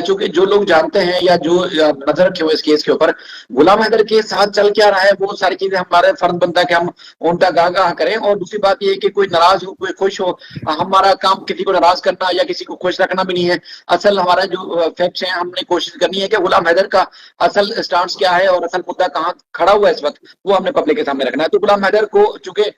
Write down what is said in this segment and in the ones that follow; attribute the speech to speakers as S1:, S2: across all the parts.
S1: चूंकि जो लोग जानते हैं या जो नजर रखे हुए इस केस के ऊपर, गुलाम हैदर के साथ चल क्या रहा है वो सारी चीजें हमारे फर्ज बनता है कि हम उन तक आगाह करें। और दूसरी बात ये है कि कोई नाराज हो कोई खुश हो, हमारा काम किसी को नाराज करना या किसी को खुश रखना भी नहीं है। असल हमारा जो फैक्ट्स हैं हमने कोशिश करनी है कि गुलाम हैदर का असल स्टांस क्या है और असल मुद्दा कहाँ खड़ा हुआ है इस वक्त, वो हमने पब्लिक के सामने रखना है। तो गुलाम हैदर को चूंकि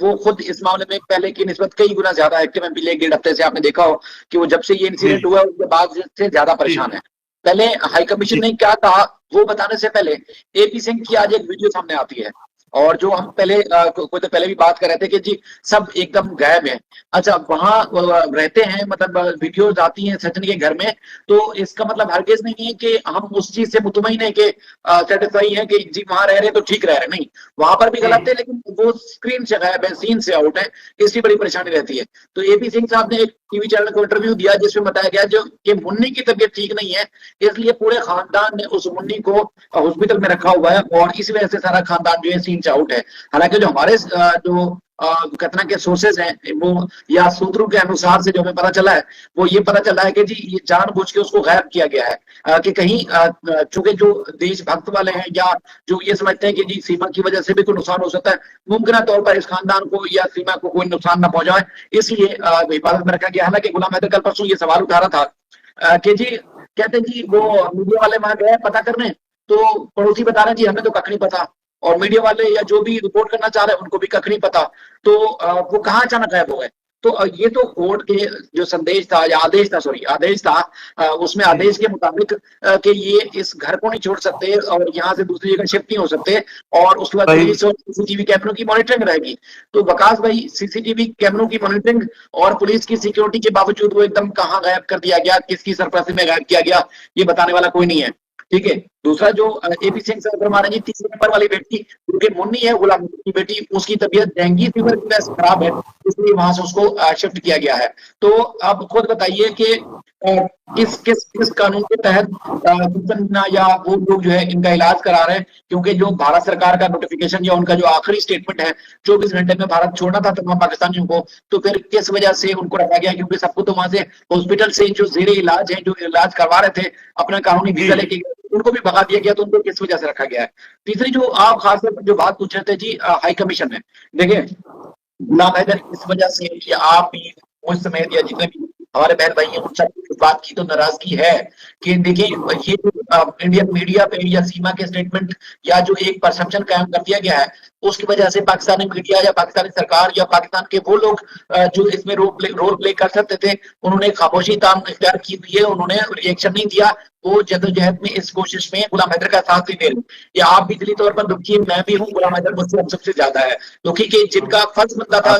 S1: वो खुद इस मामले में पहले की निस्बत कई गुना ज्यादा एक्टिव है। पिछले 1.5 हफ्ते से आपने देखा हो कि वो जब से ये इंसिडेंट हुआ उसके बाद से ज्यादा परेशान है। पहले हाई कमीशन ने क्या कहा वो बताने से पहले एपी सिंह की आज एक वीडियो सामने आती है, और जो हम पहले कोई तो पहले भी बात कर रहे थे कि जी सब एकदम गायब है। अच्छा, वहां रहते हैं, मतलब वीडियोज आती हैं सचिन के घर में, तो इसका मतलब हरगिज नहीं है कि हम उस चीज से मुतमईन है कि सेटिस्फाई है कि जी वहां रह रहे तो ठीक रह रहे, नहीं, वहां पर भी गलत है, लेकिन वो स्क्रीन से गायब है, सीन से आउट है, इसकी बड़ी परेशानी रहती है। तो एपी सिंह साहब ने एक टीवी चैनल को इंटरव्यू दिया जिसमें बताया गया जो कि मुन्नी की तबीयत ठीक नहीं है, इसलिए पूरे खानदान ने उस मुन्नी को हॉस्पिटल में रखा हुआ है और इस वजह से सारा खानदान जो है सीन से आउट है। हालांकि जो हमारे जो घटना के सोर्सेज हैं वो या सूत्रों के अनुसार से जो हमें पता चला है वो ये पता चला है कि जी ये जानबूझ के उसको गायब किया गया है कि कहीं चूंकि जो देशभक्त वाले हैं या जो ये समझते हैं कि जी सीमा की वजह से भी कोई नुकसान हो सकता है, मुमकिन तौर पर इस खानदान को या सीमा को कोई नुकसान न पहुंचाए, इसलिए हिफाजत में रखा गया। हालांकि गुलाम हैदर कल परसों ये सवाल उठा रहा था कि जी कहते जी वो मीडिया वाले वहां गए पता करने, तो पड़ोसी बता रहे जी हमें तो कख नहीं पता, और मीडिया वाले या जो भी रिपोर्ट करना चाह रहे हैं उनको भी कख नहीं पता, तो वो कहाँ अचानक गायब हो गए। तो ये तो कोर्ट के जो संदेश था या आदेश था, सॉरी आदेश था, उसमें आदेश के मुताबिक कि ये इस घर को नहीं छोड़ सकते और यहाँ से दूसरी जगह शिफ्ट नहीं हो सकते, और उसके बाद पुलिस और सीसीटीवी कैमरों की मॉनिटरिंग रहेगी। तो वकास भाई सीसीटीवी कैमरों की मॉनिटरिंग और पुलिस की सिक्योरिटी के बावजूद वो एकदम कहाँ गायब कर दिया गया, किसकी सरपरस्ती में गायब किया गया, ये बताने वाला कोई नहीं है। ठीक है, दूसरा जो एपी सिंह साहब हमारे जी तीसरे नंबर वाली बेटी जो कि मुन्नी है गुलाम की बेटी, उसकी तबीयत डेंगू फीवर की वजह से खराब है, इसलिए वहां से उसको शिफ्ट किया गया है। तो अब खुद बताइए कि किस किस किस कानून के तहत या वो लोग जो है इनका इलाज करा रहे हैं, क्योंकि जो भारत सरकार का नोटिफिकेशन या उनका जो आखिरी स्टेटमेंट है 24 घंटे में भारत छोड़ना था तमाम पाकिस्तानियों को, तो फिर किस वजह से उनको रखा गया, क्योंकि सबको तो वहां से हॉस्पिटल से जो जेरे इलाज है जो इलाज करवा रहे थे अपना कानूनी वीजा लेके उनको भी भगा दिया गया, तो उनको किस वजह से रखा गया है। तीसरी जो आप खास तौर पर जो बात पूछ रहे थे जी हाई कमीशन में, देखिए गुलाम हैदर इस वजह से कि आप भी उस समय या जितने भी हमारे बहन भाई हैं उन सब इस बात की तो नाराजगी है कि देखिए ये जो इंडियन मीडिया पे या सीमा के स्टेटमेंट या जो एक परसेप्शन कायम कर दिया गया है उसकी वजह से पाकिस्तानी मीडिया या पाकिस्तानी सरकार या पाकिस्तान के वो लोग जो इसमें रोल प्ले कर सकते थे उन्होंने खामोशी तान इख्तियार की हुई है, उन्होंने रिएक्शन नहीं दिया। वो जदोजहद में इस कोशिश में गुलाम हैदर का साथ भी दे रहे, या आप भी दिली तौर पर दुखी है, मैं भी हूँ, गुलाम हैदर मुझसे सबसे ज्यादा है दुखी कि जिनका फर्ज बनता था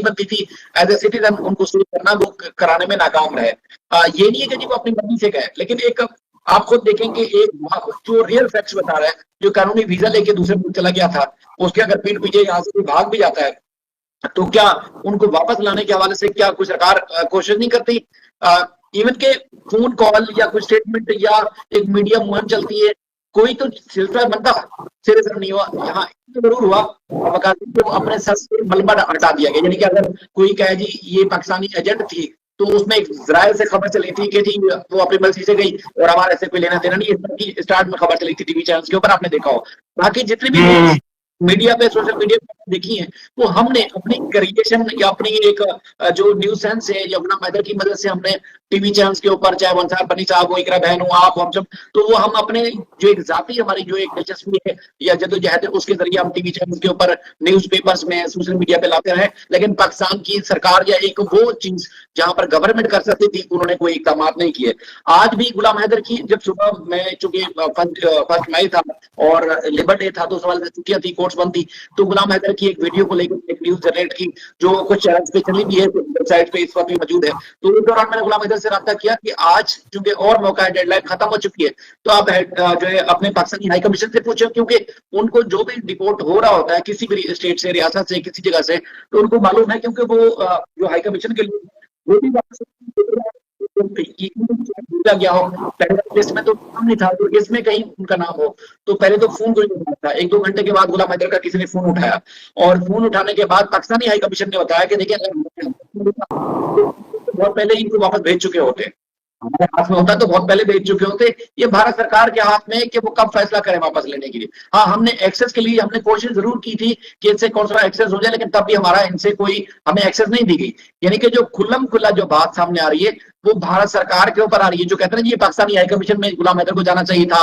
S1: बनती थी एज ए सिटीजन उनको सेव करना, वो कराने में नाकाम रहे। ये नहीं है कि जी वो अपनी मर्जी से गए, लेकिन एक आप खुद देखेंगे एक जो रियल फैक्ट्स बता रहा है, जो कानूनी वीजा लेके दूसरे मुल्क चला गया था उसके अगर पीठ पीछे यहाँ से भाग भी जाता है तो क्या उनको वापस लाने के हवाले से क्या कोई सरकार कोशिश नहीं करती? इवन के फोन कॉल या कोई स्टेटमेंट या एक मीडिया मुहिम चलती है, कोई तो सिलसिला बनता सिरे से नहीं हुआ। यहाँ तो जरूर हुआ को अपने सर से मलबा हटा दिया गया, यानी कि अगर कोई कहे जी ये पाकिस्तानी एजेंट थी तो उसमें एक जराये से खबर चली थी कि जी वो अपनी मर्जी से गई और हमारे ऐसे कोई लेना देना नहीं, इस तरह की स्टार्ट में खबर चली थी टीवी चैनल के ऊपर, आपने देखा हो। बाकी जितने भी मीडिया पे सोशल मीडिया पे देखी है वो हमने अपनी क्रिएशन या अपनी एक जो न्यूज सेंस है या गुलाम हैदर की मदद से हमने टीवी चैनल्स के ऊपर चाहे वंसार बनी साहब हो, इकरा बहन हो, आप हम सब, तो वो हम अपने जो एक जाती हमारी जो एक दिलचस्पी है या जदोजहद है उसके जरिए हम टीवी चैनल्स के ऊपर न्यूज पेपर्स में सोशल मीडिया पे लाते रहे। लेकिन पाकिस्तान की सरकार या एक वो चीज जहां पर गवर्नमेंट कर सकती थी उन्होंने कोई इकदाम नहीं किए। आज भी गुलाम हैदर की जब सुबह मैं चूंकि फर्स्ट मई था और लिबर डे था तो उस वाले छुट्टियां थी, कोर्ट्स बंद थी, तो गुलाम हैदर की एक वीडियो को लेकर एक न्यूज जनरेट की जो कुछ चैनल्स पे चली भी है, वेबसाइट पे इस वक्त भी मौजूद है। तो उस दौरान मैंने गुलाम हैदर से रब्ता किया कि आज चूंकि और मौका है, डेडलाइन खत्म हो चुकी है, तो आप जो है अपने पाकिस्तानी हाई कमीशन से पूछे, क्योंकि उनको जो भी डिपोर्ट हो रहा होता है किसी भी स्टेट से, रियासत से, किसी जगह से, तो उनको मालूम है, क्योंकि वो जो हाई कमीशन के लिए वो भी गया हो पहले लिस्ट में तो नाम नहीं था, तो इसमें कहीं उनका नाम हो, तो पहले तो फोन कोई नहीं था। 1-2 घंटे के बाद गुलाम हैदर का किसी ने फोन उठाया और फोन उठाने के बाद पाकिस्तानी हाई कमीशन ने बताया कि देखिए बहुत पहले इनको वापस भेज चुके होते। हमारे हाथ में होता तो बहुत पहले बेच चुके होते। ये भारत सरकार के हाथ में है कि वो कब फैसला करे वापस लेने के लिए। हाँ, हमने एक्सेस के लिए हमने कोशिश जरूर की थी कि इनसे कौन सा एक्सेस हो जाए, लेकिन तब भी हमारा इनसे कोई हमें एक्सेस नहीं दी गई। यानी कि जो खुल्लम खुल्ला जो बात सामने आ रही है वो भारत सरकार के ऊपर आ रही है, जो कहते हैं ना ये पाकिस्तानी हाई कमीशन में गुलाम हैदर को जाना चाहिए था।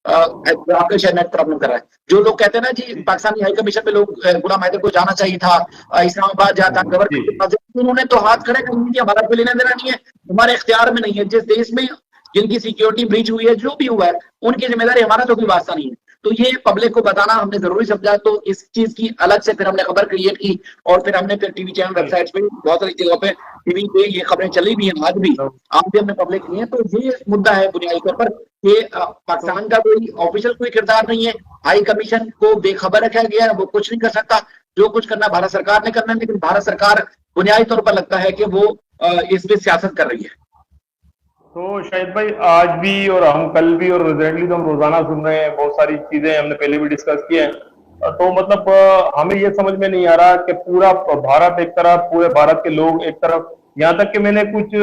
S1: आपके शायद नेट प्रॉब्लम कर रहा है। जो लोग कहते हैं ना जी पाकिस्तानी हाई कमीशन में लोग गुलाम हैदर को जाना चाहिए था, इस्लामाबाद जाता, गवर्नमेंट के पास, उन्होंने तो हाथ खड़े कर दिया, हमारा कोई लेना देना नहीं है, हमारे इख्तियार में नहीं है। जिस देश में जिनकी सिक्योरिटी ब्रीच हुई है, जो भी हुआ है, उनकी जिम्मेदारी, हमारा तो कोई वास्ता नहीं है। तो ये पब्लिक को बताना हमने जरूरी समझा, तो इस चीज की अलग से फिर हमने खबर क्रिएट की, और फिर हमने फिर टीवी चैनल, वेबसाइट्स पे, बहुत सारी जगहों पे टीवी पे ये खबरें चली भी हैं, आज भी हमने पब्लिक की है। तो ये मुद्दा है बुनियादी तौर पर कि पाकिस्तान का कोई ऑफिशियल कोई किरदार नहीं है, हाई कमीशन को बेखबर रखा गया है, वो कुछ नहीं कर सकता। जो कुछ करना भारत सरकार ने करना है, लेकिन भारत सरकार बुनियादी तौर पर लगता है कि वो इसमें सियासत कर रही है।
S2: तो शाहिद भाई, आज भी और हम कल भी और रिसेंटली तो हम रोजाना सुन रहे हैं, बहुत सारी चीजें हमने पहले भी डिस्कस की है। तो मतलब हमें ये समझ में नहीं आ रहा कि पूरा भारत एक तरफ, पूरे भारत के लोग एक तरफ, यहाँ तक कि मैंने कुछ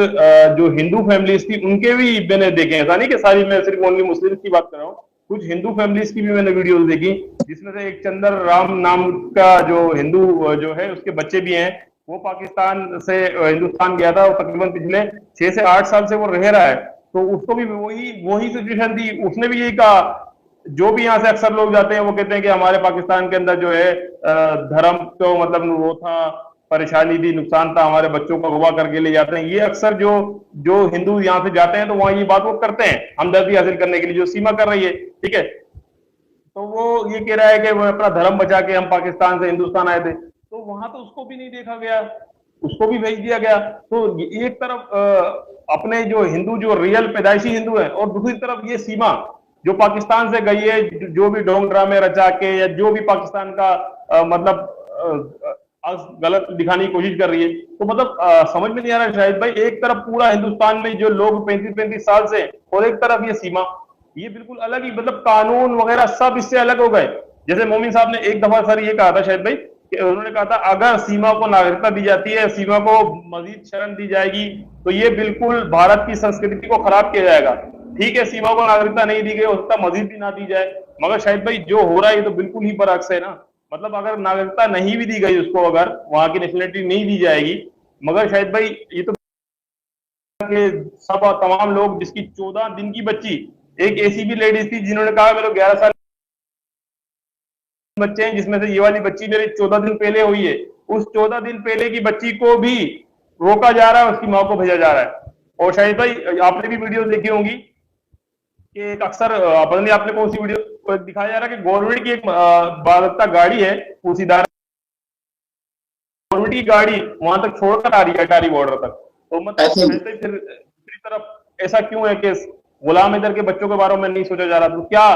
S2: जो हिंदू फैमिलीज थी उनके भी मैंने देखे, ऐसा नहीं कि सारी, मैं सिर्फ ओनली मुस्लिम की बात कर रहा हूँ, कुछ हिंदू फैमिलीज की भी मैंने वीडियोस देखी, जिसमें से एक चंद्र राम नाम का जो हिंदू जो है, उसके बच्चे भी हैं, वो पाकिस्तान से हिंदुस्तान गया था, और तकरीबन पिछले 6 से 8 साल से वो रह रहा है। तो उसको भी वही सिचुएशन थी, उसने भी यही कहा। जो भी यहाँ से अक्सर लोग जाते हैं वो कहते हैं कि हमारे पाकिस्तान के अंदर जो है धर्म तो मतलब वो था, परेशानी थी, नुकसान था, हमारे बच्चों को अगवा करके ले जाते हैं। ये अक्सर जो जो हिंदू यहाँ से जाते हैं तो वहां ये बात वो करते हैं, हमदर्दी हासिल करने के लिए, जो सीमा कर रही है, ठीक है। तो वो ये कह रहा है कि वो अपना धर्म बचा के हम पाकिस्तान से हिंदुस्तान आए थे, तो वहां तो उसको भी नहीं देखा गया, उसको भी भेज दिया गया। तो एक तरफ अपने जो हिंदू, जो रियल पैदाइशी हिंदू है, और दूसरी तरफ ये सीमा जो पाकिस्तान से गई है, जो भी ढोंग ड्रामे रचा के, या जो भी पाकिस्तान का मतलब गलत दिखाने की कोशिश कर रही है। तो मतलब समझ में नहीं आ रहा है शाहिद भाई, एक तरफ पूरा हिंदुस्तान में जो लोग 35-35 साल से, और एक तरफ ये सीमा, ये बिल्कुल अलग ही, मतलब कानून वगैरह सब इससे अलग हो गए। जैसे मोमिन साहब ने एक दफा सर ये कहा था शाहिद भाई, कि उन्होंने कहा था अगर सीमा को नागरिकता दी जाती है, सीमा को मजीद शरण दी जाएगी, तो ये बिल्कुल भारत की संस्कृति को खराब किया जाएगा। ठीक है, सीमा को नागरिकता नहीं दी गई, हो सकता मजीद भी ना दी जाए, मगर शाहिद भाई जो हो रहा है ये तो बिल्कुल ही बरअक्स है ना। मतलब अगर नागरिकता नहीं भी दी गई उसको, अगर वहां की नेशनलिटी नहीं दी जाएगी, मगर शाहिद भाई ये तो सब तमाम लोग, जिसकी 14 दिन की बच्ची, एक ऐसी भी लेडीज थी जिन्होंने कहा मेरे 11 साल बच्चे हैं, जिसमें से ये वाली बच्ची मेरे 14 दिन पहले हुई है, उस 14 दिन पहले की बच्ची को भी रोका जा रहा है, उसकी मां को भेजा जा रहा है। और शाहिद भाई आपने भी वीडियो देखी होंगी कि एक अक्सर, पता नहीं आपने कौन सी वीडियो दिखाया जा रहा है कि गवर्नमेंट की एक बाकायदा गाड़ी है, उसीदार गवर्नमेंट की गाड़ी वहां तक छोड़कर आ रही है, अटारी बॉर्डर तक। तो मतलब फिर दूसरी तरफ ऐसा क्यों है कि गुलाम हैदर के बच्चों के बारे में नहीं सोचा जा रहा? तो क्या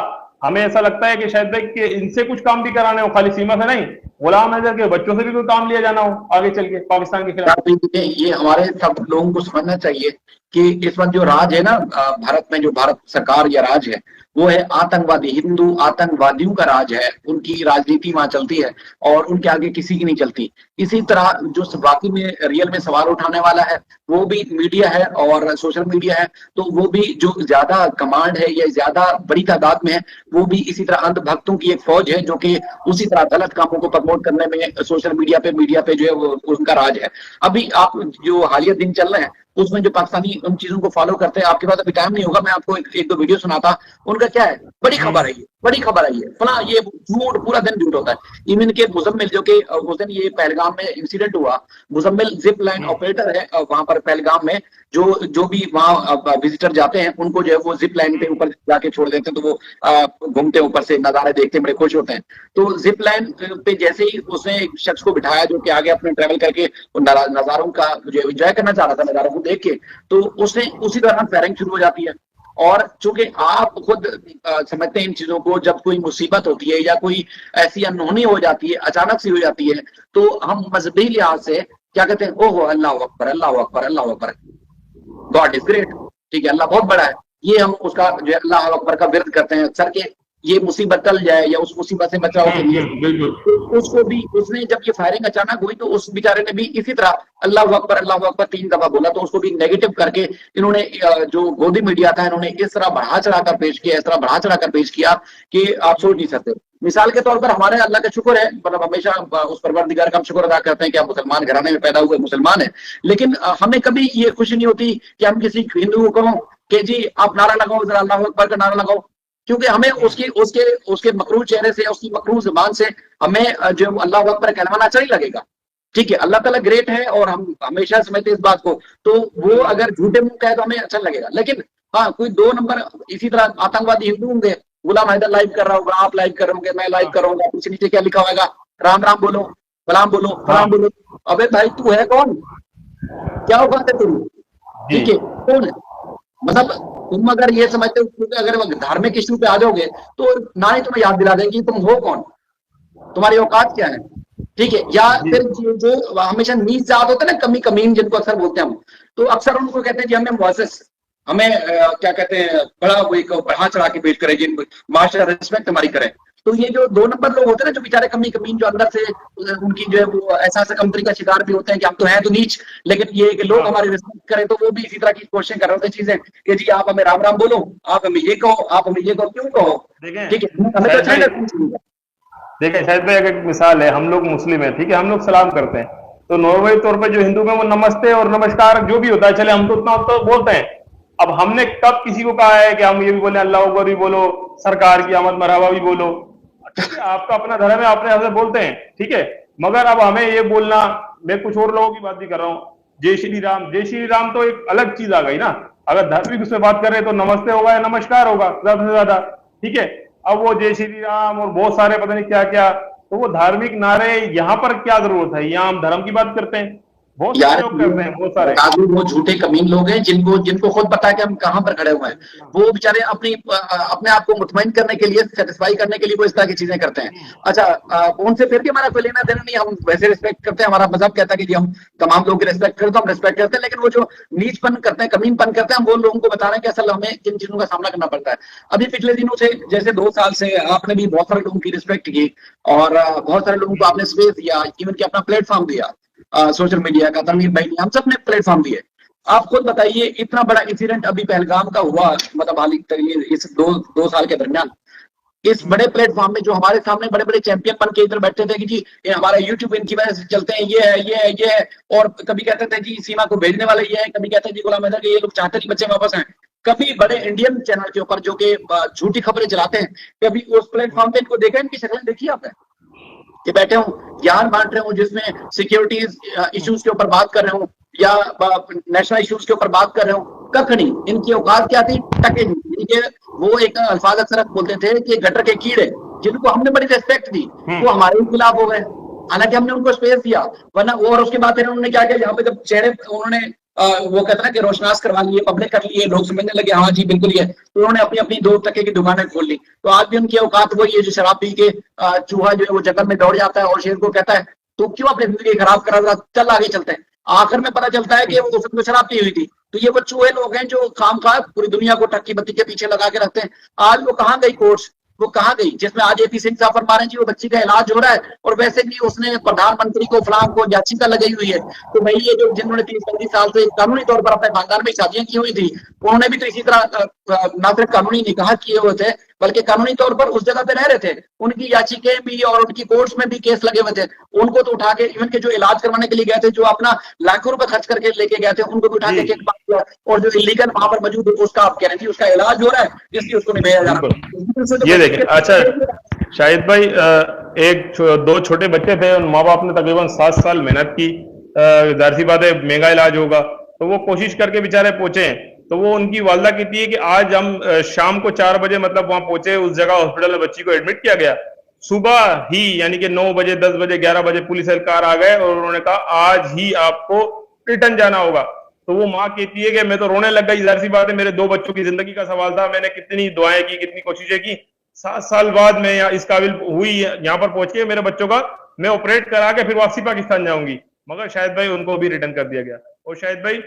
S2: हमें ऐसा लगता है कि शायद कि इनसे कुछ काम भी कराने हो, खाली सीमा से नहीं, गुलाम हैदर के बच्चों से भी कोई काम लिया जाना हो आगे चल के पाकिस्तान के खिलाफ?
S1: ये हमारे सब लोगों को समझना चाहिए कि इस वक्त जो राज है ना भारत में, जो भारत सरकार या राज है, वो है आतंकवादी, हिंदू आतंकवादियों का राज है। उनकी राजनीति वहां चलती है और उनके आगे किसी की नहीं चलती। इसी तरह जो वाकई में रियल में सवाल उठाने वाला है वो भी मीडिया है और सोशल मीडिया है। तो वो भी जो ज्यादा कमांड है या ज्यादा बड़ी तादाद में है, वो भी इसी तरह अंधभक्तों की एक फौज है जो कि उसी तरह गलत कामों को प्रमोट करने में सोशल मीडिया पे जो है वो उनका राज है। अभी आप जो हालिया दिन चल रहे हैं उसमें जो पाकिस्तानी उन चीजों को फॉलो करते हैं, आपके पास अभी टाइम नहीं होगा, मैं आपको एक दो वीडियो सुनाता। उनका क्या है, बड़ी खबर है ये, बड़ी खबर है ये, फला ये झूठ, पूरा दिन झूठ होता है। इवन के मुजम्मिल जो कि उस दिन ये पहलगाम में इंसिडेंट हुआ, मुजम्मिल जिप लाइन ऑपरेटर है वहां पर पहलगाम में, जो भी वहां विजिटर जाते हैं उनको जो है वो जिप लाइन पे ऊपर जाके छोड़ देते हैं, तो वो घूमते ऊपर से नजारे देखते हैं, बड़े खुश होते हैं। तो जिप लाइन पे जैसे ही उसने एक शख्स को बिठाया जो कि आगे अपने ट्रेवल करके नजारों का जो एंजॉय करना चाह रहा था, नजारों को देख के, तो उसने उसी दौरान फायरिंग शुरू हो जाती है। और चूंकि आप खुद समझते हैं इन चीजों को, जब कोई मुसीबत होती है या कोई ऐसी अनहोनी हो जाती है, अचानक सी हो जाती है, तो हम मजहबी लिहाज से क्या कहते हैं, ओहो अल्लाह अकबर अल्लाह अकबर अल्लाह अकबर, गॉड इज ग्रेट, ठीक है, अल्लाह बहुत बड़ा है, ये हम उसका जो है अल्लाह अकबर का विर्द करते हैं, सर के ये मुसीबत टल जाए या उस मुसीबत से बचाव के लिए।
S2: बिल्कुल।
S1: तो उसको भी उसने, जब ये फायरिंग अचानक हुई तो उस बेचारे ने भी इसी तरह अल्लाह अकबर 3 दफा बोला, तो उसको भी नेगेटिव करके इन्होंने जो गोदी मीडिया था, इन्होंने इस तरह बढ़ा चढ़ाकर पेश किया, इस तरह बढ़ा चढ़ाकर पेश किया कि आप सोच नहीं सकते। मिसाल के तौर पर हमारे अल्लाह का शुक्र है, मतलब हमेशा उस परवरदिगार का हम शुक्र अदा करते हैं कि हम मुसलमान घराने में पैदा हुए मुसलमान है, लेकिन हमें कभी ये खुशी नहीं होती कि हम किसी हिंदू को कि जी आप नारा लगाओ, जरा अल्लाह अकबर का नारा लगाओ, क्योंकि हमें उसकी उसके उसके मकरूह चेहरे से, उसकी मकरूह जुबान से हमें जो अल्लाह अकबर कहलवाना अच्छा नहीं लगेगा। ठीक है, अल्लाह ताला ग्रेट है और हम हमेशा समझते इस बात को, तो वो अगर झूठे मुंह कहे तो हमें अच्छा लगेगा। लेकिन हाँ, कोई 2 नंबर इसी तरह आतंकवादी हिंदू होंगे, गुलाम हैदर लाइव कर रहा होगा, आप लाइव कर रहे होंगे, मैं लाइव कर रहा हूँ, पीछे नीचे क्या लिखा होगा, राम राम बोलो, सलाम बोलो, सलाम बोलो। अबे भाई तू है कौन, क्या औकात है तेरी, ठीक है, कौन है? मतलब तुम अगर ये समझते हो, अगर धार्मिक इश्यू पे आ जाओगे तो ना ही तुम्हें याद दिला देंगे कि तुम हो कौन, तुम्हारी औकात क्या है, ठीक है। या फिर जो हमेशा नीच जात होता है ना, कमी कमीन जिनको अक्सर बोलते हैं हम, तो अक्सर उनको कहते हैं जी हमें मुअज़्ज़ज़, हमें क्या कहते हैं, बड़ा वो एक बढ़ा चढ़ा के पेश करे, जिन माशरा रिस्पेक्ट हमारी करे। तो ये जो 2 नंबर लोग होते हैं ना, जो बेचारे कमी कमीन, जो अंदर से उनकी जो है वो एहसास कमतरी का शिकार भी होते हैं कि हम तो हैं तो नीच, लेकिन ये कि लोग हमारी रिस्पेक्ट करें, तो वो भी इसी तरह की कोशिशें कर रहे होते हैं चीजें कि जी आप हमें राम राम बोलो, आप हमें ये कहो, आप हमें ये कहो, क्यों कहो, ठीक है, हमें तो अच्छा ही लगता है।
S2: देखिए शायद भाई, एक मिसाल है, हम लोग मुस्लिम हैं, ठीक है, हम लोग सलाम करते हैं, तो नॉर्मली तौर पर जो हिंदू में वो नमस्ते और नमस्कार जो भी होता है, चले हम तो उतना तो बोलते हैं। अब हमने कब किसी को कहा है कि हम ये भी बोले, अल्लाह अकबर भी बोलो, सरकार की आमद मरहबा भी बोलो, ठीक है, आपका अपना धर्म है, अपने यहाँ से बोलते हैं, ठीक है, मगर अब हमें ये बोलना, मैं कुछ और लोगों की बात भी कर रहा हूँ, जय श्री राम तो एक अलग चीज आ गई ना। अगर धार्मिक उसमें बात करें तो नमस्ते होगा या नमस्कार होगा ज्यादा से ज्यादा, ठीक है। अब वो जय श्री राम और बहुत सारे पता नहीं क्या क्या, तो वो धार्मिक नारे यहाँ पर क्या जरूरत है, यहाँ हम धर्म की बात करते हैं, बहुत सारे
S1: यार
S2: लोग करते हैं, बहुत सारे।
S1: वो झूठे कमीन लोग हैं जिनको जिनको खुद पता है कि हम कहां पर खड़े हुए हैं, वो बेचारे अपने आप को मुतमईन करने के लिए, सेटिस्फाई करने के लिए वो इस तरह की चीजें करते हैं। अच्छा, उनसे फिर भी हमारा कोई लेना देना नहीं, हम वैसे रिस्पेक्ट करते हैं, हमारा मजहब कहता है कि जी हम तमाम लोग की रिस्पेक्ट करते हैं, हम रिस्पेक्ट करते हैं, लेकिन वो जो नीचपन करते हैं, कमीनपन करते हैं, हम वो लोगों को बता रहे हैं कि असल हमें किन चीजों का सामना करना पड़ता है। अभी पिछले दिनों से, जैसे 2 साल से आपने भी बहुत सारे लोगों की रिस्पेक्ट की और बहुत सारे लोगों को आपने स्पेस दिया, इवन कि अपना प्लेटफॉर्म दिया, सोशल मीडिया का, तनवीर भाई ने, हम सब ने प्लेटफॉर्म दिए। आप खुद बताइए, इतना बड़ा इंसिडेंट अभी पहलगाम का हुआ, मतलब हाल ही इस दो साल के दरमियान, इस बड़े प्लेटफॉर्म में जो हमारे सामने बड़े बड़े चैंपियन बन के इधर बैठते थे कि जी ये हमारा यूट्यूब इनकी वजह से चलते हैं, ये है, ये है, ये है, और कभी कहते थे जी सीमा को भेजने वाले ये है, कभी कहते हैं जी गुलाम हैदर के ये लोग चाहते नहीं बच्चे वापस आए। कभी बड़े इंडियन चैनल के ऊपर जो कि झूठी खबरें चलाते हैं, कभी उस प्लेटफॉर्म पे इनको देखा, इनकी शक्लें देखी आपने कि बैठे हूँ ज्ञान बांट रहे हूँ, जिसमें सिक्योरिटीज इश्यूज के ऊपर बात कर रहे हूँ या नेशनल इश्यूज के ऊपर बात कर रहे हूँ, कख नहीं, इनकी औकात क्या थी, टके नहीं। इनके वो एक अल्फाज अक्सर बोलते थे कि गटर के कीड़े, जिनको हमने बड़ी रिस्पेक्ट दी, वो हमारे खिलाफ हो गए, हालांकि हमने उनको स्पेस दिया, वरना वो, और उसके बाद फिर उन्होंने क्या किया, यहाँ पे जब चेहरे उन्होंने वो कहते ना कि रोशनास करवा लिए, पब्लिक कर लिए, लोग समझने लगे हाँ जी बिल्कुल ये, तो उन्होंने अपनी अपनी 2 टके की दुकानें खोल ली। तो आज भी उनकी औकात वही है, जो शराब पी के चूहा जो है वो जंगल में दौड़ जाता है और शेर को कहता है तो क्यों अपनी जिंदगी खराब करा रहा, चल आगे चलते हैं। आखिर में पता चलता है कि वो उसमें शराब पी हुई थी। तो ये वो चूहे लोग हैं जो खामखा पूरी दुनिया को टक्की बत्ती के पीछे लगा के रखते हैं। आज वो कहाँ गई कोर्स, वो कहाँ गई जिसमें आज एपी सिंह साफर मारे जी, वो बच्ची का इलाज हो रहा है और वैसे भी उसने प्रधानमंत्री को फलाम को याचिका लगाई हुई है। तो भाई ये जो जिन्होंने 30-35 साल से कानूनी तौर पर अपने खानदान में शादियां की हुई थी, उन्होंने भी तो इसी तरह ना सिर्फ कानूनी निकाह किए हुए थे बल्कि कानूनी तौर पर उस जगह पे रह रहे थे, उनकी याचिकाएं भी और उनकी कोर्ट्स में भी केस लगे हुए थे। उनको तो उठा के, इवन के जो इलाज करवाने के लिए गए थे, जो अपना लाखों रुपए खर्च करके लेके गए थे, उनको भी उठा के केस पास किया, और जो इलीगल वहां पर मौजूद है उसका आप कह रहे हैं उसका इलाज हो रहा है, इसलिए उसको नहीं भेजा जा रहा।
S2: ये देखिए, अच्छा शाहिद भाई, दो छोटे बच्चे थे, उन माँ बाप ने तकरीबन 7 साल मेहनत की, जाहिर सी बात है महंगा इलाज होगा, तो वो कोशिश करके बेचारे पहुंचे हैं। तो वो उनकी वालदा कहती है कि आज हम शाम को 4 बजे मतलब वहां पहुंचे, उस जगह हॉस्पिटल में बच्ची को एडमिट किया गया, सुबह ही यानी कि 9 बजे 10 बजे 11 बजे पुलिस एहलकार आ गए और उन्होंने कहा आज ही आपको रिटर्न जाना होगा। तो वो माँ कहती है कि मैं तो रोने लग गई, जाहिर सी बात है मेरे 2 बच्चों की जिंदगी का सवाल था, मैंने कितनी दुआएं की, कितनी कोशिशें की, 7 साल बाद मैं यहाँ इस काबिल हुई, यहाँ पर पहुंच के मेरे बच्चों का मैं ऑपरेट करा के फिर वापसी पाकिस्तान जाऊंगी, मगर शायद भाई उनको भी रिटर्न कर दिया गया। और शायद भाई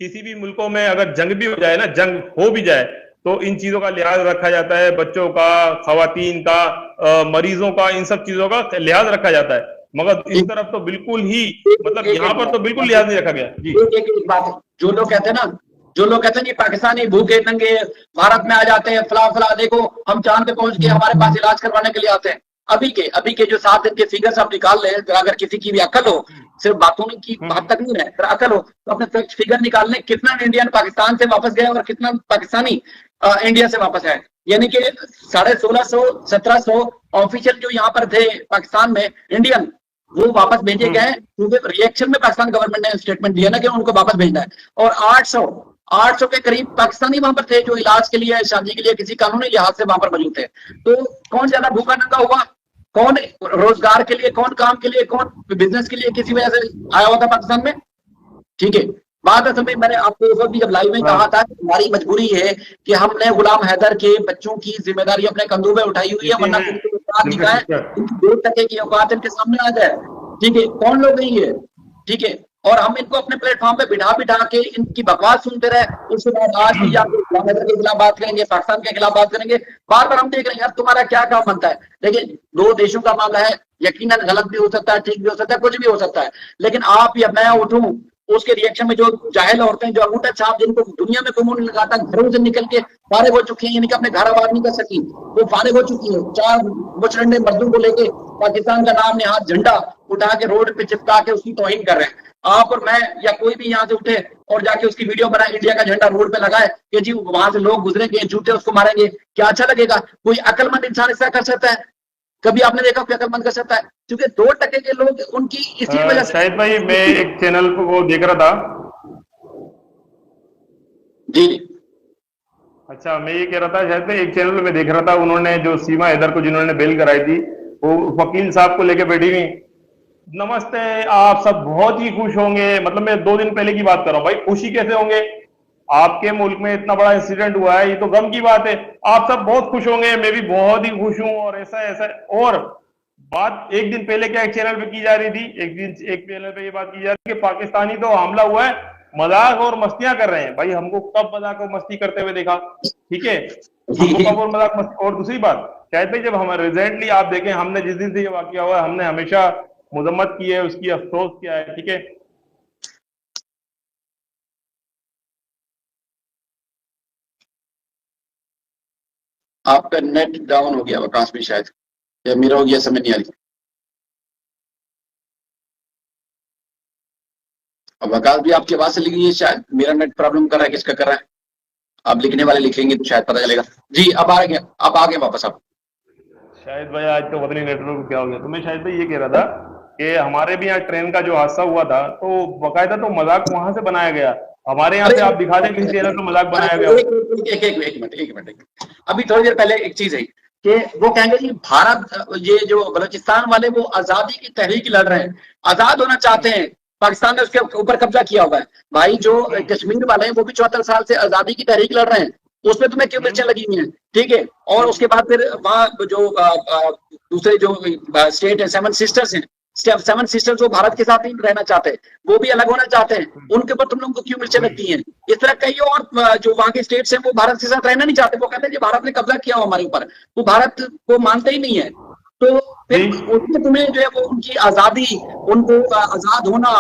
S2: किसी भी मुल्कों में अगर जंग भी हो जाए ना, जंग हो भी जाए, तो इन चीजों का लिहाज रखा जाता है, बच्चों का, खवातीन का, मरीजों का, इन सब चीजों का लिहाज रखा जाता है। मगर इस तरफ तो बिल्कुल ही, मतलब यहाँ पर तो बिल्कुल लिहाज नहीं रखा गया जी।
S1: एक बात है, जो लोग कहते हैं ना, जो लोग कहते हैं कि पाकिस्तानी भूखे नंगे भारत में आ जाते हैं, फला फला, देखो हम चांद पे पहुंच के हमारे पास इलाज करवाने के लिए आते हैं। अभी के जो 7 दिन के फिगर्स आप निकाल रहे हैं, अगर किसी की भी अकल हो, सिर्फ बातों की बात तक नहीं है, अगर अकल हो तो अपने फिगर निकाल लें, कितना इंडियन पाकिस्तान से वापस गए और कितना पाकिस्तानी इंडिया से वापस आए। यानी कि 1650, 1700 ऑफिशियल जो यहाँ पर थे पाकिस्तान में इंडियन, वो वापस भेजे गए क्योंकि रिएक्शन में पाकिस्तान गवर्नमेंट ने स्टेटमेंट दिया ना कि उनको वापस भेजना है। और 800 के करीब पाकिस्तानी वहां पर थे जो इलाज के लिए, शादी के लिए, किसी कानूनी लिहाज से वहां पर मौजूद थे। तो कौन ज्यादा भूखा नंगा हुआ, कौन रोजगार के लिए, कौन काम के लिए, कौन बिजनेस के लिए किसी वजह से आया हुआ था पाकिस्तान में? ठीक है, बात असल में मैंने आपको उस वक्त भी जब लाइव में कहा था कि हमारी मजबूरी है कि हमने गुलाम हैदर के बच्चों की जिम्मेदारी अपने कंधों में उठाई हुई है, वरना उनकी औकात निकाय, उनकी 2% की औकात इनके सामने आ जाए। ठीक है, कौन लोग नहीं है, ठीक है, और हम इनको अपने प्लेटफॉर्म पे बिठा बिठा के इनकी बकवास सुनते रहे। उसके बाद आज भी आप गुलाम हैदर के खिलाफ बात करेंगे, पाकिस्तान के खिलाफ बात करेंगे, बार बार हम देख रहे हैं यार तुम्हारा क्या काम बनता है। देखिए, 2 देशों का मामला है, यकीनन गलत भी हो सकता है, ठीक भी हो सकता है, कुछ भी हो सकता है, लेकिन आप या मैं उठूं, उसके रिएक्शन में जो जाहिल औरतें, जो अंगूठा छाप, जिनको दुनिया में कोई मुंह नहीं लगाता, घरों से निकल के फारिग हो चुकी हैं, यानी कि अपने घर आबाद नहीं कर सकी, वो फारिग हो चुकी है। 4 मुचरंडे मर्दों को लेके पाकिस्तान का नाम ने हाथ झंडा उठा के रोड पे चिपका के उसकी तौहीन कर रहे हैं। आप और मैं या कोई भी यहाँ से उठे और जाके उसकी वीडियो बनाए, इंडिया का झंडा रोड पे लगाए कि जी वहां से लोग गुजरेंगे, झूठे उसको मारेंगे, क्या अच्छा लगेगा? कोई अक्लमंद इंसान ऐसा कर सकता है? कभी आपने देखा कोई अक्लमंद कर सकता है? क्योंकि 2% के लोग उनकी इसी वजह से।
S2: शाहिद भाई, मैं एक चैनल को वो देख रहा था
S1: जी।
S2: अच्छा, मैं ये कह रहा था, शायद भाई एक चैनल में देख रहा था, उन्होंने जो सीमा हैदर को जिन्होंने बेल कराई थी, वो वकील साहब को लेके बैठी हुई, नमस्ते, आप सब बहुत ही खुश होंगे। मतलब मैं 2 दिन पहले की बात कर रहा हूँ भाई, खुशी कैसे होंगे? आपके मुल्क में इतना बड़ा इंसिडेंट हुआ है, ये तो गम की बात है। आप सब बहुत खुश होंगे, मैं भी बहुत ही खुश हूं, और ऐसा ऐसा। और बात एक दिन पहले क्या एक चैनल पे की जा रही थी, एक चैनल पे ये बात की जा रही थी कि पाकिस्तानी तो हमला हुआ है, मजाक और मस्तियां कर रहे हैं। भाई हमको कब मजाक और मस्ती करते हुए देखा? ठीक है, हमको कब और मजाक मस्ती। और दूसरी बात, शायद भाई, जब हमारे रिसेंटली आप देखें, हमने जिस दिन से ये वाकया हुआ है, हमने हमेशा मजम्मत की है, उसकी अफसोस किया है। ठीक है,
S1: आपका नेट डाउन हो गया वकास में शायद, या मेरा हो गया, समझ नहीं आ रही। अब वकास भी आपकी आवाज से लिख रही है, शायद मेरा नेट प्रॉब्लम कर रहा है, किसका कर रहा है? आप लिखने वाले लिखेंगे तो शायद पता चलेगा। जी, अब आ गए, अब आ गए वापस आप।
S2: शायद भाई आज तो पता नहीं नेटवर्क क्या हो गया। तो मैं शायद भाई ये कह रहा था कि हमारे भी यहाँ ट्रेन का जो हादसा हुआ था, तो बकायदा तो मजाक वहां से बनाया गया। हमारे यहाँ से आप दिखा दें किसी चैनल पे मजाक बनाया गया।
S1: एक मिनट, अभी थोड़ी देर पहले एक चीज है कि वो कहेंगे जी भारत, ये जो बलूचिस्तान वाले वो आजादी की तहरीक लड़ रहे हैं, आजाद होना चाहते हैं, पाकिस्तान ने उसके ऊपर कब्जा किया हुआ है। भाई जो कश्मीर वाले हैं वो भी 74 साल से आजादी की तहरीक लड़ रहे हैं, उसमें तुम्हें क्यों मिर्चें लगी हुई हैं? ठीक है, और उसके बाद फिर वहां जो दूसरे जो स्टेट है, 7 सिस्टर्स हैं, 7 सिस्टर्स वो भारत के साथ ही रहना चाहते हैं, वो भी अलग होना चाहते हैं, उनके ऊपर तुम लोगों को क्यों मिर्चें लगती हैं? इस तरह कई और जो वहां के स्टेट्स हैं वो भारत के साथ रहना नहीं चाहते, वो कहते हैं कि भारत ने कब्जा किया हो हमारे ऊपर, वो भारत को मानते ही नहीं है। तो फिर उसमें तुम्हें जो है वो उनकी आजादी, उनको आजाद होना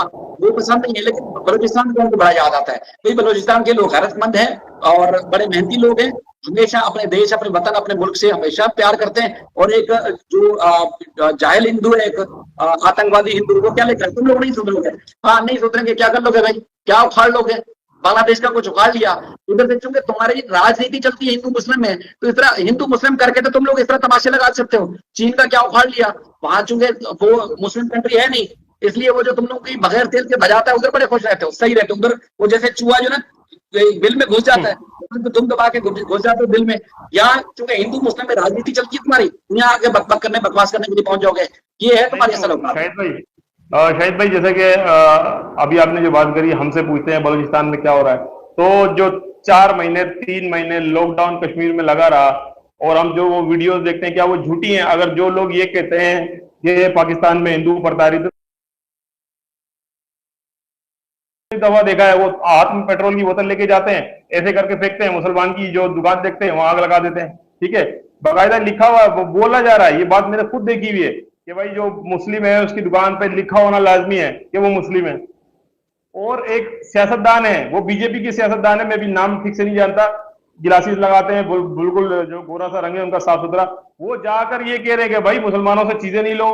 S1: वो पसंद नहीं है, लेकिन बलूचिस्तान को उनको बड़ा याद आता है। भाई बलूचिस्तान के लोग गैरतमंद हैं और बड़े मेहनती लोग हैं, हमेशा अपने देश, अपने वतन, अपने मुल्क से हमेशा प्यार करते हैं। और एक जो जाहिल हिंदू है, एक आतंकवादी हिंदू, वो क्या लिख रहे हैं, तुम लोग नहीं सुधरोगे। हाँ, नहीं सुधरेंगे, क्या कर लोगे भाई? क्या उखाड़ लोगे? बांग्लादेश का कुछ उखाड़ लिया, उधर से चूंकि तुम्हारी राजनीति चलती है हिंदू मुस्लिम में, तो इस तरह हिंदू मुस्लिम करके तो तुम लोग इस तरह तमाशे लगा सकते हो। चीन का क्या उखाड़ लिया, वहां चूंकि वो मुस्लिम कंट्री है नहीं, इसलिए वो जो तुम लोग की बगैर तेल के बजाता है, उधर बड़े खुश रहते हो, सही रहते हो उधर। वो जैसे चूहा जो ना बिल में घुस जाता है, तो तुम दबा के घुस जाते हो बिल में। यहाँ चूंकि हिंदू मुस्लिम में राजनीति चलती है तुम्हारी, यहाँ आगे बकबक करने, बकवास करने के लिए पहुंच जाओगे। ये है तुम्हारी असल औकात।
S2: शाहिद भाई, जैसे कि अभी आपने जो बात करी, हमसे पूछते हैं बलूचिस्तान में क्या हो रहा है, तो जो 4 महीने 3 महीने लॉकडाउन कश्मीर में लगा रहा, और हम जो वो वीडियोस देखते हैं, क्या वो झूठी हैं? अगर जो लोग ये कहते हैं कि पाकिस्तान में हिंदू प्रताड़ित, दफा देखा है, वो हाथ में पेट्रोल की बोतल लेके जाते हैं, ऐसे करके फेंकते हैं, मुसलमान की जो दुकान देखते हैं वहां आग लगा देते हैं। ठीक है, बाकायदा लिखा हुआ बोला जा रहा है, ये बात मैंने खुद देखी हुई है कि भाई जो मुस्लिम है उसकी दुकान पे लिखा होना लाजमी है कि वो मुस्लिम है। और एक सियासतदान है, वो बीजेपी की सियासतदान है, मैं भी नाम ठीक से नहीं जानता, गिलासीज लगाते हैं, बिल्कुल जो गोरा सा रंग है उनका साफ सुथरा, वो जाकर ये कह रहे हैं कि भाई मुसलमानों से चीजें नहीं लो,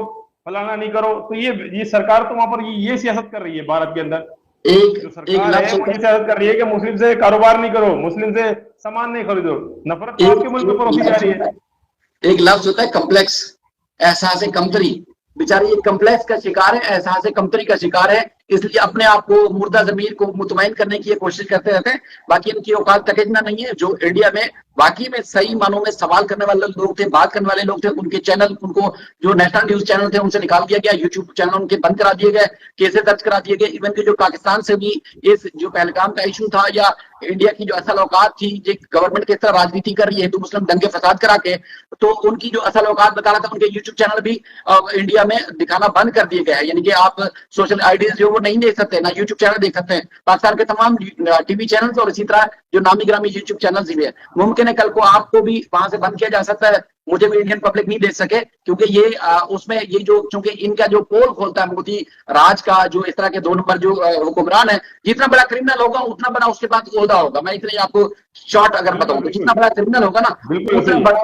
S2: फलाना नहीं करो। तो ये सरकार तो वहां पर ये सियासत कर रही है भारत के अंदर। जो
S1: एक
S2: सरकार है
S1: लफ्ज
S2: वो ये सियासत कर रही है कि मुस्लिम से कारोबार नहीं करो, मुस्लिम से सामान नहीं खरीदो, नफरत तो आपके मुल्क में परोसी जा रही है।
S1: एक लफ्ज होता है कम्प्लेक्स, एहसास कमतरी। बेचारे ये कम्प्लेक्स का शिकार है, एहसास कमतरी का शिकार है, इसलिए अपने आप को मुर्दा जमीर को मुतमईन करने की कोशिश करते रहते हैं। बाकी इनकी औकात तकजना नहीं है। जो इंडिया में बाकी में सही मानों में सवाल करने वाले लोग थे, बात करने वाले लोग थे, उनके चैनल, उनको जो नेशनल न्यूज चैनल थे उनसे निकाल दिया गया, यूट्यूब चैनल उनके बंद करा दिए गए, केसेस दर्ज करा दिए गए। इवन कि जो पाकिस्तान से भी इस जो पहलगाम का इशू था, या इंडिया की जो असल औकात थी, जो गवर्नमेंट किस तरह राजनीति कर रही है हिंदू मुस्लिम दंगे फसाद करा के, तो उनकी जो असल औकात बता रहा था, उनके यूट्यूब चैनल भी इंडिया में दिखाना बंद कर दिए गए हैं। यानी कि आप सोशल आईडीज जो वो नहीं देख सकते, ना यूट्यूब चैनल देख सकते हैं। पाकिस्तान के तमाम टीवी चैनल्स और इसी तरह जो नामी ग्रामी यूट्यूब चैनल्स भी है, मुमकिन है कल को आपको भी वहां से बंद किया जा सकता है, मुझे भी इंडियन पब्लिक नहीं देख सके, क्योंकि ये उसमें ये जो चूंकि इनका जो पोल खोलता है मोदी राज का, जो इस तरह के 2 नंबर जो हुक्मरान है, जितना बड़ा क्रिमिनल होगा उतना बड़ा उसके पास ओहदा होगा। मैं इतने आपको शॉर्ट अगर बताऊं तो जितना बड़ा क्रिमिनल होगा ना, उतना बड़ा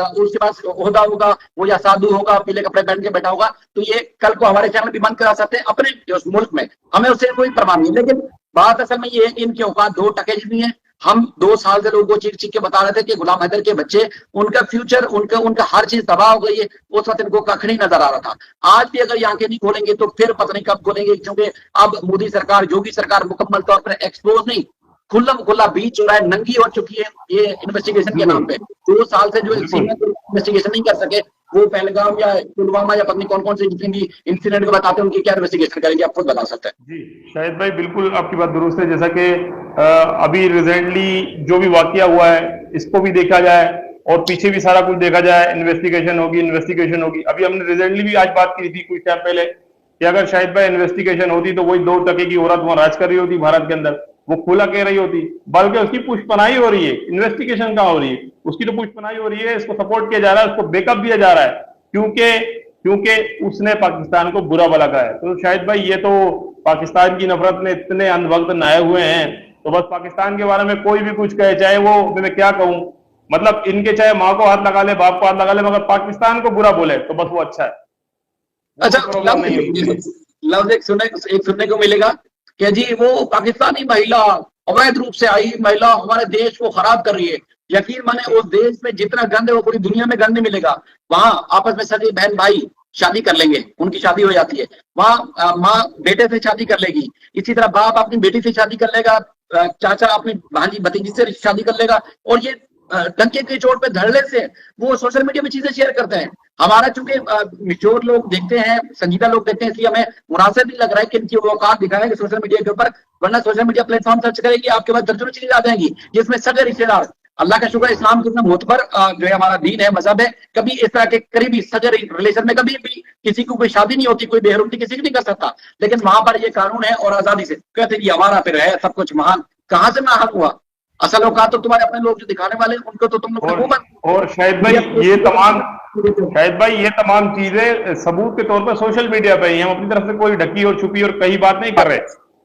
S1: जो उसके पास ओहदा होगा, वो या साधु होगा, पीले कपड़े पहन के बैठा होगा। तो ये कल को हमारे चैनल भी बंद करा सकते हैं अपने उस मुल्क में, हमें उससे कोई परवाह नहीं। लेकिन बात असल में ये है कि इनके औकात 2 टके जितनी है। हम 2 साल से लोगों को चीख चीख के बता रहे थे कि गुलाम हैदर के बच्चे, उनका फ्यूचर, उनका हर चीज तबाह हो गई है। उस वक्त इनको कख नहीं नजर आ रहा था। आज भी अगर ये आंखें नहीं खोलेंगे तो फिर पता नहीं कब खोलेंगे, क्योंकि अब मोदी सरकार, योगी सरकार मुकम्मल तौर पर एक्सपोज नहीं, खुल्ला बीच हो रहा है, नंगी हो चुकी है ये इन्वेस्टिगेशन के नाम पे। 2 साल से जो इन्वेस्टिगेशन नहीं कर सके, वो पहलगाम या पुलवामा या पत्नी कौन कौन से जितने भी इंसिडेंट को बताते हैं, उनकी क्या इन्वेस्टिगेशन करेंगे, आप खुद बता सकते हैं।
S2: जी शाहिद भाई, बिल्कुल आपकी बात दुरुस्त है। जैसा कि अभी रिसेंटली जो भी वाकया हुआ है इसको भी देखा जाए और पीछे भी सारा कुछ देखा जाए, इन्वेस्टिगेशन होगी। अभी हमने रिसेंटली भी आज बात की थी कुछ टाइम पहले कि अगर शाहिद भाई इन्वेस्टिगेशन होती तो वही 2 टके की औरत वहां राज कर रही होती भारत के अंदर, वो खुला कह रही होती, बल्कि उसकी पुष्पनाई हो रही है। इन्वेस्टिगेशन कहाँ हो रही है, उसकी तो पुष्पनाई हो रही है, इसको सपोर्ट किया जा रहा है, उसको बैकअप दिया जा रहा है, क्योंकि उसने पाकिस्तान को बुरा भला कहा है। तो शाहिद भाई ये तो पाकिस्तान की नफरत में इतने अंधभक्त नहाए हुए हैं, तो बस पाकिस्तान के बारे में कोई भी कुछ कहे, चाहे वो मैं क्या कहूं, मतलब इनके चाहे माँ को हाथ लगा ले, बाप को हाथ लगा ले, मगर पाकिस्तान को बुरा बोले तो बस वो अच्छा है।
S1: अच्छा, लफ्ज एक सुनने को मिलेगा कि जी वो पाकिस्तानी महिला अवैध रूप से आई महिला हमारे देश को खराब कर रही है। यकीन माने उस देश में जितना गंद है वो पूरी दुनिया में गंद नहीं मिलेगा। वहां आपस में सगे बहन भाई शादी कर लेंगे, उनकी शादी हो जाती है। वहां माँ बेटे से शादी कर लेगी, इसी तरह बाप अपनी बेटी से शादी कर लेगा, चाचा अपनी भांजी भतीजी से शादी कर लेगा। और ये डंके के चोट पे धड़ल्ले से वो सोशल मीडिया में चीजें शेयर करते हैं। हमारा चूंकि मिच्योर लोग देखते हैं, संजीदा लोग देखते हैं, इसलिए हमें मुनासिब भी लग रहा है कि इनकी औकात दिखाएंगे सोशल मीडिया के ऊपर। वरना सोशल मीडिया प्लेटफॉर्म सर्च करेगी, आपके पास दर्जनों चीजें आ जाएंगी जिसमें सगे रिश्तेदार, अल्लाह का शुक्र इस्लाम कितना मोतबर जो है हमारा दीन है, मजहब है, कभी इस तरह के करीबी सगे रिलेशन में कभी भी किसी को कोई शादी नहीं होती, कोई बेहरूमती किसी की नहीं कर सकता। लेकिन वहां पर ये कानून है और आजादी से कहते हैं हमारा फिर है सब कुछ महान। कहां से महान हुआ? असल औकात तो तुम्हारे अपने लोग जो दिखाने वाले उनको तो तुम लोग
S2: और शाहिद भाई ये तमाम चीजें सबूत के तौर पर सोशल मीडिया पे ही, हम अपनी तरफ से कोई ढकी और छुपी और कहीं बात नहीं कर रहे।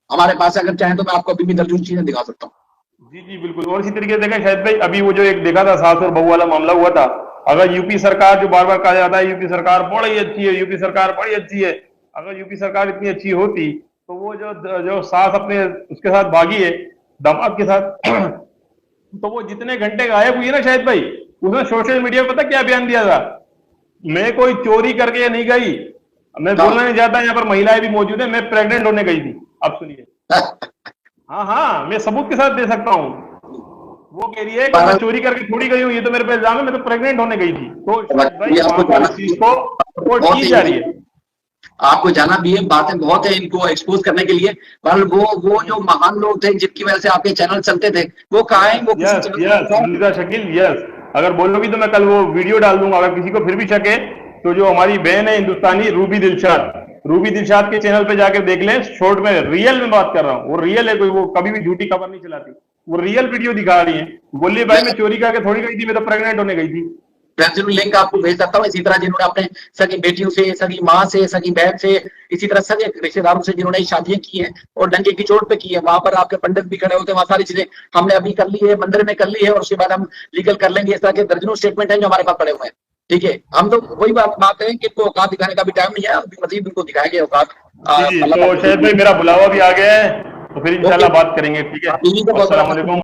S1: हमारे पास अगर चाहें तो मैं आपको अभी भी दर्जन चीजें दिखा सकता हूँ।
S2: जी बिल्कुल। और इसी तरीके से देखें शाहिद भाई, अभी वो जो एक देखा था सास और बहू वाला मामला हुआ था, अगर यूपी सरकार, जो बार बार कहा जाता है यूपी सरकार बड़ी अच्छी है, यूपी सरकार बड़ी अच्छी है, अगर यूपी सरकार इतनी अच्छी होती तो वो जो सास अपने उसके साथ भागी है, दामाद के साथ, तो वो जितने घंटे गायब हुई है ना शाहिद भाई, उसने सोशल मीडिया पर पता क्या बयान दिया था, मैं कोई चोरी करके नहीं गई, मैं बोलना नहीं चाहता, यहाँ पर महिलाएं भी मौजूद है, मैं प्रेग्नेंट होने गई थी। आप सुनिए। हाँ, मैं सबूत के साथ दे सकता हूँ। वो कह रही है कि मैं चोरी करके थोड़ी गई हूँ, ये तो मेरे पे इल्जाम है, मैं तो प्रेग्नेंट होने गई थी। तो चीज को सपोर्ट की जा रही है।
S1: आपको जाना भी है, बातें बहुत है इनको एक्सपोज करने के लिए, पर वो जो महान लोग थे जिनकी वजह से आपके चैनल चलते थे, वो कहाँ है? वो
S2: शकील, यस, अगर बोलोगी तो मैं कल वो वीडियो डाल दूंगा, अगर किसी को फिर भी शक है तो जो हमारी बहन है हिंदुस्तानी रूबी दिलशाद के चैनल पे जाकर देख लें, शॉर्ट में रियल में बात कर रहा हूँ, वो रियल है, कोई वो कभी भी झूठी खबर नहीं चलाती, वो रियल वीडियो दिखा रही है। बोलिए भाई मैं चोरी करके थोड़ी गई थी, मैं तो प्रेग्नेंट होने गई थी।
S1: मैं जरूर लिंक आपको भेज सकता हूँ। इसी तरह जिन्होंने अपने सगी बेटियों से, सगी माँ से, सगी बहन से, इसी तरह सगे रिश्तेदारों से जिन्होंने शादियां की हैं और डंके की चोट पे की है, वहां पर आपके पंडित भी खड़े होते हैं, वहां सारी चीजें हमने अभी कर ली है, मंदिर में कर ली है और उसके बाद हम लीगल कर लेंगे। इस तरह के दर्जनों स्टेटमेंट हैं जो हमारे पास पड़े हुए हैं। ठीक है, हम तो वही बात है कि इनको औकात दिखाने का भी टाइम नहीं है, अभी मजीद इनको दिखाएंगे औकात।
S2: जी, तो शायद भाई मेरा बुलावा भी आ गया है, तो फिर इंशाल्लाह बात करेंगे, ठीक है।
S1: बीवी को बहुत
S2: अस्सलाम वालेकुम।